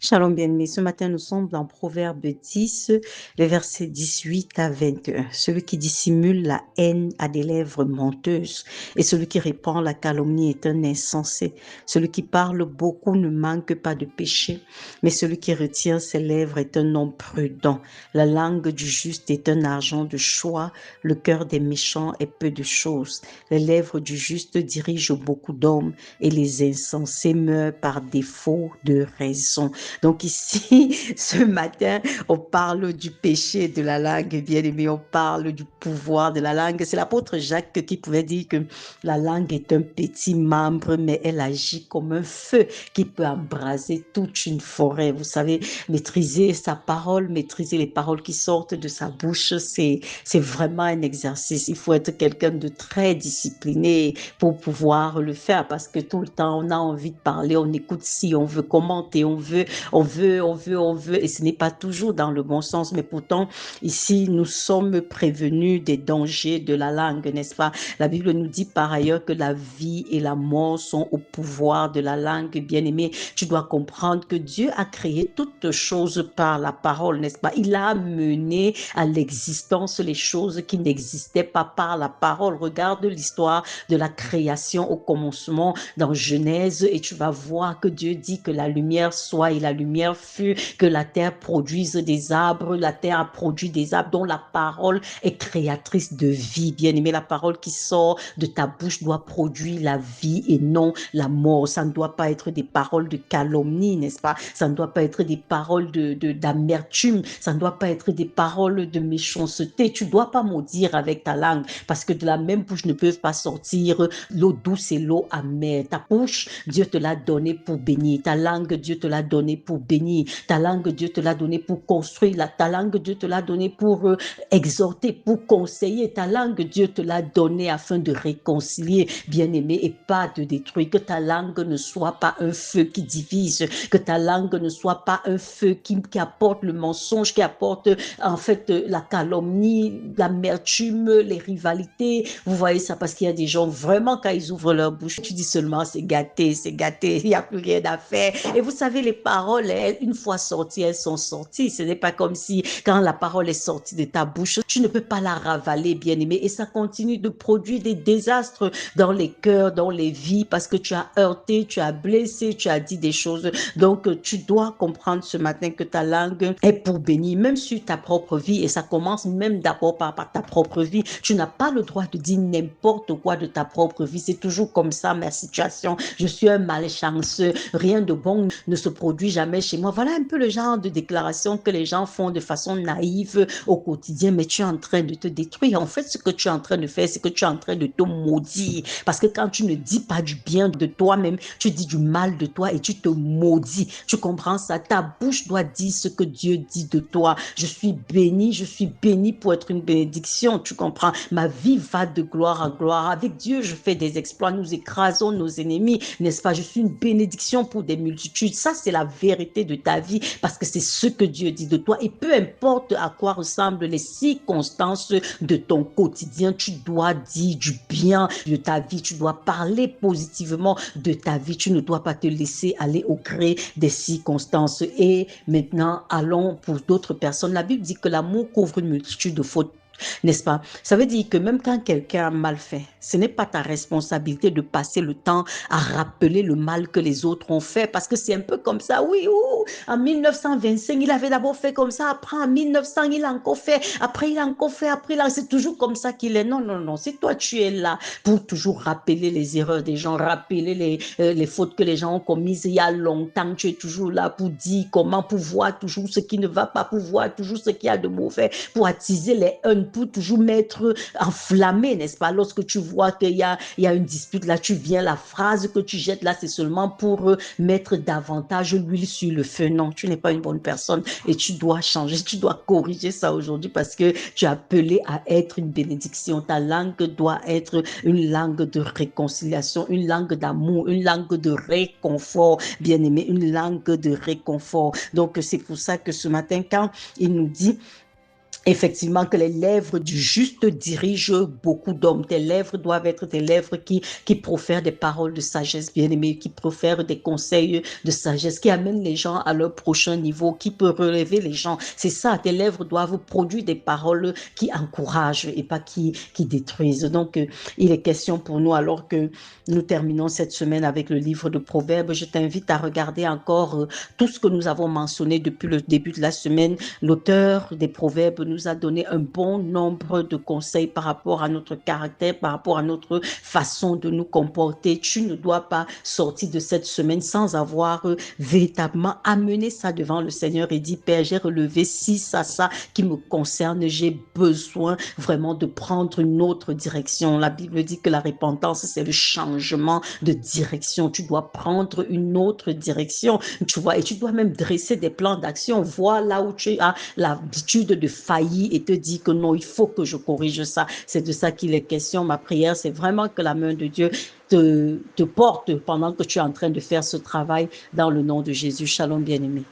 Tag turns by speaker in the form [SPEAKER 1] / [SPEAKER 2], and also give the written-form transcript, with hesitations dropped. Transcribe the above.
[SPEAKER 1] Shalom bien-aimés, ce matin nous sommes dans Proverbe 10, les versets 18 à 21. Celui qui dissimule la haine a des lèvres menteuses et celui qui répand la calomnie est un insensé. Celui qui parle beaucoup ne manque pas de péché, mais celui qui retient ses lèvres est un homme prudent. La langue du juste est un argent de choix, le cœur des méchants est peu de choses. Les lèvres du juste dirigent beaucoup d'hommes et les insensés meurent par défaut de raison. Donc ici, ce matin, on parle du péché de la langue, bien aimé, on parle du pouvoir de la langue. C'est l'apôtre Jacques qui pouvait dire que la langue est un petit membre, mais elle agit comme un feu qui peut embraser toute une forêt. Vous savez, maîtriser sa parole, maîtriser les paroles qui sortent de sa bouche, c'est vraiment un exercice. Il faut être quelqu'un de très discipliné pour pouvoir le faire parce que tout le temps, on a envie de parler, on écoute si on veut commenter, on veut, et ce n'est pas toujours dans le bon sens, mais pourtant, ici, nous sommes prévenus des dangers de la langue, n'est-ce pas? La Bible nous dit par ailleurs que la vie et la mort sont au pouvoir de la langue, bien-aimé. Tu dois comprendre que Dieu a créé toutes choses par la parole, n'est-ce pas? Il a mené à l'existence les choses qui n'existaient pas par la parole. Regarde l'histoire de la création au commencement dans Genèse et tu vas voir que Dieu dit que la lumière soit et la lumière fut, que la terre produise des arbres, la terre a produit des arbres dont la parole est créatrice de vie. Bien aimé, la parole qui sort de ta bouche doit produire la vie et non la mort. Ça ne doit pas être des paroles de calomnie, n'est-ce pas? Ça ne doit pas être des paroles d'amertume, ça ne doit pas être des paroles de méchanceté. Tu ne dois pas maudire avec ta langue parce que de la même bouche ne peuvent pas sortir l'eau douce et l'eau amère. Ta bouche, Dieu te l'a donnée pour bénir. Ta langue, Dieu te l'a donnée pour bénir. Ta langue, Dieu te l'a donnée pour construire. Ta langue, Dieu te l'a donnée pour exhorter, pour conseiller. Ta langue, Dieu te l'a donnée afin de réconcilier, bien-aimé, et pas de détruire. Que ta langue ne soit pas un feu qui divise. Que ta langue ne soit pas un feu qui apporte le mensonge, qui apporte en fait la calomnie, l'amertume, les rivalités. Vous voyez ça parce qu'il y a des gens vraiment quand ils ouvrent leur bouche, tu dis seulement c'est gâté, il n'y a plus rien à faire. Et vous savez, les paroles, elles, une fois sorties, elles sont sorties. Ce n'est pas comme si quand la parole est sortie de ta bouche, tu ne peux pas la ravaler, bien aimé. Et ça continue de produire des désastres dans les cœurs, dans les vies, parce que tu as heurté, tu as blessé, tu as dit des choses. Donc, tu dois comprendre ce matin que ta langue est pour bénir, même sur ta propre vie. Et ça commence même d'abord par ta propre vie. Tu n'as pas le droit de dire n'importe quoi de ta propre vie. C'est toujours comme ça, ma situation. Je suis un malchanceux. Rien de bon ne se produit jamais chez moi. Voilà un peu le genre de déclaration que les gens font de façon naïve au quotidien, mais tu es en train de te détruire. En fait, ce que tu es en train de faire, c'est que tu es en train de te maudire. Parce que quand tu ne dis pas du bien de toi-même, tu dis du mal de toi et tu te maudis. Tu comprends ça? Ta bouche doit dire ce que Dieu dit de toi. Je suis béni pour être une bénédiction. Tu comprends? Ma vie va de gloire à gloire. Avec Dieu, je fais des exploits. Nous écrasons nos ennemis, n'est-ce pas? Je suis une bénédiction pour des multitudes. Ça, c'est la vérité de ta vie parce que c'est ce que Dieu dit de toi. Et peu importe à quoi ressemblent les circonstances de ton quotidien, tu dois dire du bien de ta vie. Tu dois parler positivement de ta vie. Tu ne dois pas te laisser aller au gré des circonstances. Et maintenant, allons pour d'autres personnes. La Bible dit que l'amour couvre une multitude de fautes. N'est-ce pas? Ça veut dire que même quand quelqu'un a mal fait, ce n'est pas ta responsabilité de passer le temps à rappeler le mal que les autres ont fait parce que c'est un peu comme ça. Oui, en 1925, il avait d'abord fait comme ça. Après, en 1900, il a encore fait. Après, il a encore fait. Après, là, c'est toujours comme ça qu'il est. Non, non, non. Si toi, tu es là pour toujours rappeler les erreurs des gens, rappeler les fautes que les gens ont commises il y a longtemps, tu es toujours là pour dire comment, pour voir toujours ce qui ne va pas, pour voir toujours ce qu'il y a de mauvais, pour attiser les haines, pour toujours mettre enflammé, n'est-ce pas? Lorsque tu vois qu'il y a une dispute là, tu viens, la phrase que tu jettes là, c'est seulement pour mettre davantage l'huile sur le feu. Non, tu n'es pas une bonne personne et tu dois changer, tu dois corriger ça aujourd'hui parce que tu es appelé à être une bénédiction. Ta langue doit être une langue de réconciliation, une langue d'amour, une langue de réconfort, bien aimé, une langue de réconfort. Donc, c'est pour ça que ce matin, quand il nous dit Effectivement, que les lèvres du juste dirigent beaucoup d'hommes. Tes lèvres doivent être des lèvres qui profèrent des paroles de sagesse, bien-aimés, qui profèrent des conseils de sagesse, qui amènent les gens à leur prochain niveau, qui peut relever les gens. C'est ça, tes lèvres doivent produire des paroles qui encouragent et pas qui détruisent. Donc, il est question pour nous, alors que nous terminons cette semaine avec le livre de Proverbes, je t'invite à regarder encore tout ce que nous avons mentionné depuis le début de la semaine. L'auteur des Proverbes nous a donné un bon nombre de conseils par rapport à notre caractère, par rapport à notre façon de nous comporter. Tu ne dois pas sortir de cette semaine sans avoir véritablement amené ça devant le Seigneur et dit, Père, j'ai relevé ci, ça qui me concerne. J'ai besoin vraiment de prendre une autre direction. La Bible dit que la repentance, c'est le changement de direction. Tu dois prendre une autre direction, tu vois, et tu dois même dresser des plans d'action, voir là où tu as l'habitude de faillir et te dire que non, il faut que je corrige ça. C'est de ça qu'il est question. Ma prière, c'est vraiment que la main de Dieu te porte pendant que tu es en train de faire ce travail dans le nom de Jésus. Shalom, bien-aimé.